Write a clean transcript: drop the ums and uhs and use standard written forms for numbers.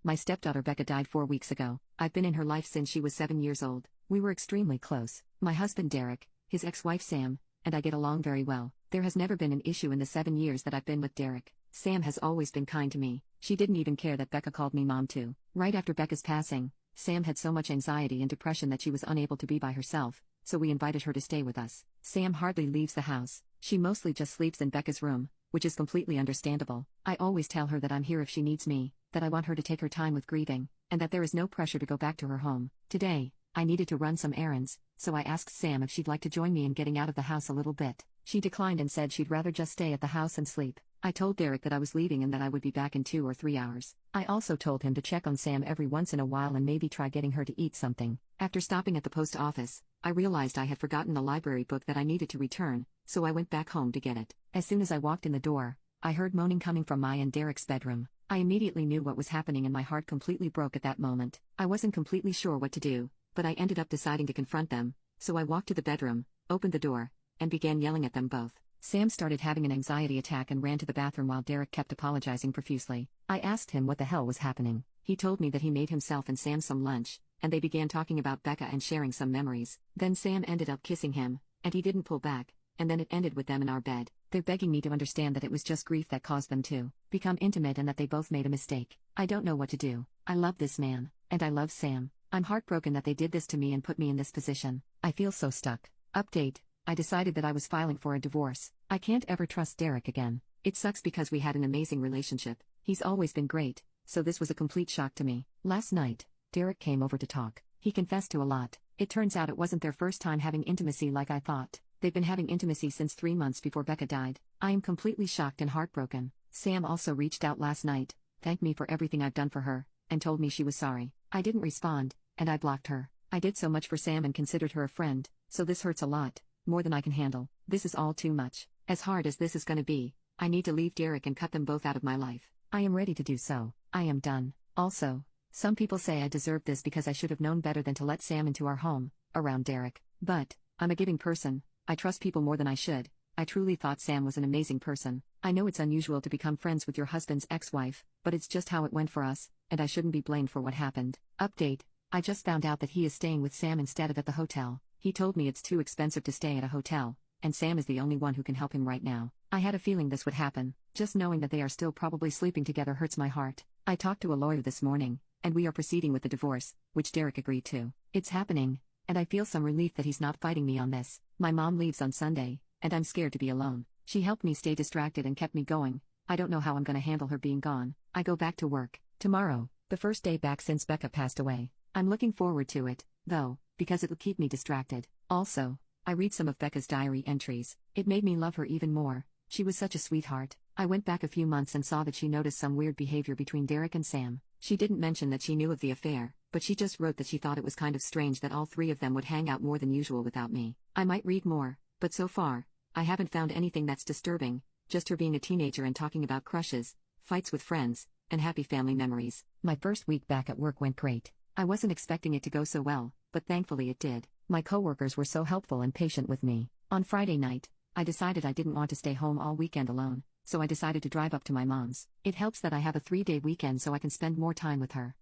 My stepdaughter Becca died 4 weeks ago. I've been in her life since she was 7 years old. We were extremely close. My husband Derek, his ex-wife Sam, and I get along very well. There has never been an issue in the 7 years that I've been with Derek. Sam has always been kind to me. She didn't even care that Becca called me mom too. Right after Becca's passing, Sam had so much anxiety and depression that she was unable to be by herself, so we invited her to stay with us. Sam hardly leaves the house. She mostly just sleeps in Becca's room, which is completely understandable. I always tell her that I'm here if she needs me, that I want her to take her time with grieving, and that there is no pressure to go back to her home. Today, I needed to run some errands, so I asked Sam if she'd like to join me in getting out of the house a little bit. She declined and said she'd rather just stay at the house and sleep. I told Derek that I was leaving and that I would be back in 2 or 3 hours. I also told him to check on Sam every once in a while and maybe try getting her to eat something. After stopping at the post office, I realized I had forgotten the library book that I needed to return, so I went back home to get it. As soon as I walked in the door, I heard moaning coming from my and Derek's bedroom. I immediately knew what was happening and my heart completely broke at that moment. I wasn't completely sure what to do, but I ended up deciding to confront them, so I walked to the bedroom, opened the door, and began yelling at them both. Sam started having an anxiety attack and ran to the bathroom while Derek kept apologizing profusely. I asked him what the hell was happening. He told me that he made himself and Sam some lunch, and they began talking about Becca and sharing some memories. Then Sam ended up kissing him, and he didn't pull back, and then it ended with them in our bed. They're begging me to understand that it was just grief that caused them to become intimate and that they both made a mistake. I don't know what to do. I love this man, and I love Sam. I'm heartbroken that they did this to me and put me in this position. I feel so stuck. Update: I decided that I was filing for a divorce. I can't ever trust Derek again. It sucks because we had an amazing relationship. He's always been great, so this was a complete shock to me. Last night, Derek came over to talk. He confessed to a lot. It turns out it wasn't their first time having intimacy like I thought. They've been having intimacy since 3 months before Becca died. I am completely shocked and heartbroken. Sam also reached out last night, thanked me for everything I've done for her, and told me she was sorry. I didn't respond, and I blocked her. I did so much for Sam and considered her a friend, so this hurts a lot, more than I can handle. This is all too much. As hard as this is gonna be, I need to leave Derek and cut them both out of my life. I am ready to do so. I am done. Also, some people say I deserve this because I should have known better than to let Sam into our home, around Derek. But, I'm a giving person. I trust people more than I should. I truly thought Sam was an amazing person. I know it's unusual to become friends with your husband's ex-wife, but it's just how it went for us, and I shouldn't be blamed for what happened. Update: I just found out that he is staying with Sam instead of at the hotel. He told me it's too expensive to stay at a hotel, and Sam is the only one who can help him right now. I had a feeling this would happen. Just knowing that they are still probably sleeping together hurts my heart. I talked to a lawyer this morning, and we are proceeding with the divorce, which Derek agreed to. It's happening, and I feel some relief that he's not fighting me on this. My mom leaves on Sunday, and I'm scared to be alone. She helped me stay distracted and kept me going. I don't know how I'm gonna handle her being gone. I go back to work tomorrow, the first day back since Becca passed away. I'm looking forward to it, though, because it'll keep me distracted. Also, I read some of Becca's diary entries. It made me love her even more. She was such a sweetheart. I went back a few months and saw that she noticed some weird behavior between Derek and Sam. She didn't mention that she knew of the affair, but she just wrote that she thought it was kind of strange that all 3 of them would hang out more than usual without me. I might read more, but so far, I haven't found anything that's disturbing, just her being a teenager and talking about crushes, fights with friends, and happy family memories. My first week back at work went great. I wasn't expecting it to go so well, but thankfully it did. My coworkers were so helpful and patient with me. On Friday night, I decided I didn't want to stay home all weekend alone, so I decided to drive up to my mom's. It helps that I have a 3-day weekend so I can spend more time with her.